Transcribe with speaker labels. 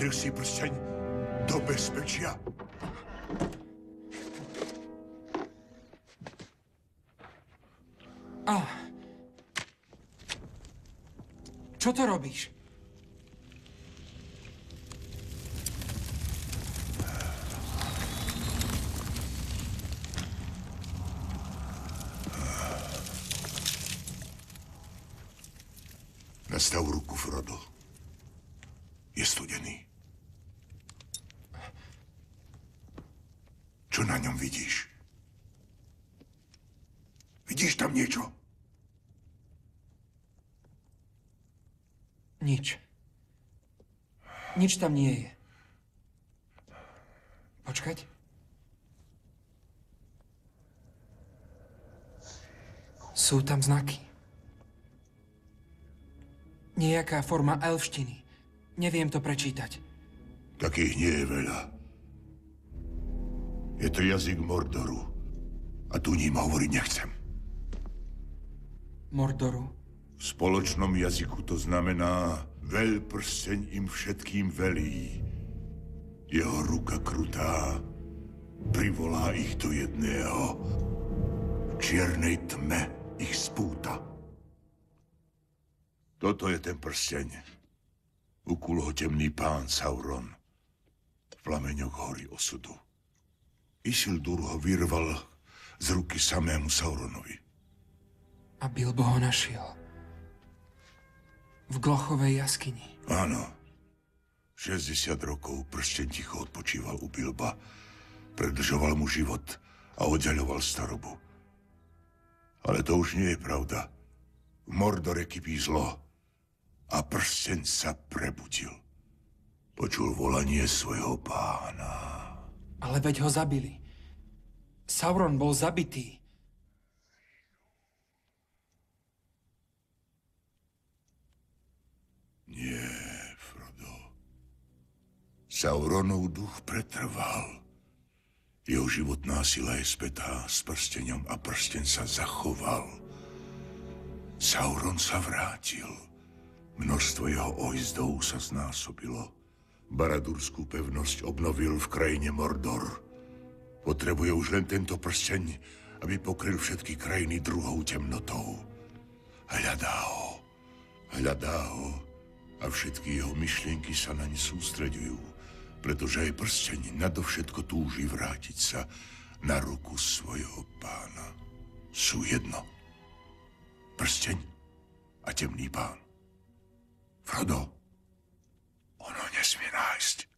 Speaker 1: Patril si prsteň do bezpečia.
Speaker 2: Čo to robíš?
Speaker 1: Nastav ruku, Frodo. Je studený. Čo na ňom vidíš? Vidíš tam niečo?
Speaker 2: Nič. Nič tam nie je. Počkať. Sú tam znaky. Nejaká forma elfštiny. Neviem to prečítať.
Speaker 1: Takých nie je veľa. Je to jazyk Mordoru. A tu ním hovoriť nechcem.
Speaker 2: Mordoru?
Speaker 1: V spoločnom jazyku to znamená veľprsteň im všetkým velí. Jeho ruka krutá privolá ich do jedného. V čiernej tme ich spúta. Toto je ten prsteň. Ukul ho temný pán Sauron v plameňoch hory osudu. Isildur ho vyrval z ruky samému Sauronovi.
Speaker 2: A Bilbo ho našiel. V Glochovej jaskyni.
Speaker 1: Áno. 60 rokov prsteň ticho odpočíval u Bilba. Predlžoval mu život a oddiaľoval starobu. Ale to už nie je pravda. V Mordore kypí zlo a prsteň sa prebudil. Počul volanie svojho pána.
Speaker 2: Ale veď ho zabili. Sauron bol zabitý.
Speaker 1: Nie, Frodo. Sauronov duch pretrval. Jeho životná sila je spätá s prsteňom a prsteň sa zachoval. Sauron sa vrátil. Množstvo jeho ojazdov sa znásobilo. Baradurskú pevnosť obnovil v krajine Mordor. Potrebuje už len tento prsteň, aby pokryl všetky krajiny druhou temnotou. Hľadá ho. Hľadá ho. A všetky jeho myšlienky sa naň sústreďujú, pretože aj prsteň nadovšetko túži vrátiť sa na ruku svojho pána. Sú jedno. Prsteň a temný pán. Frodo, ono nesmie nájsť.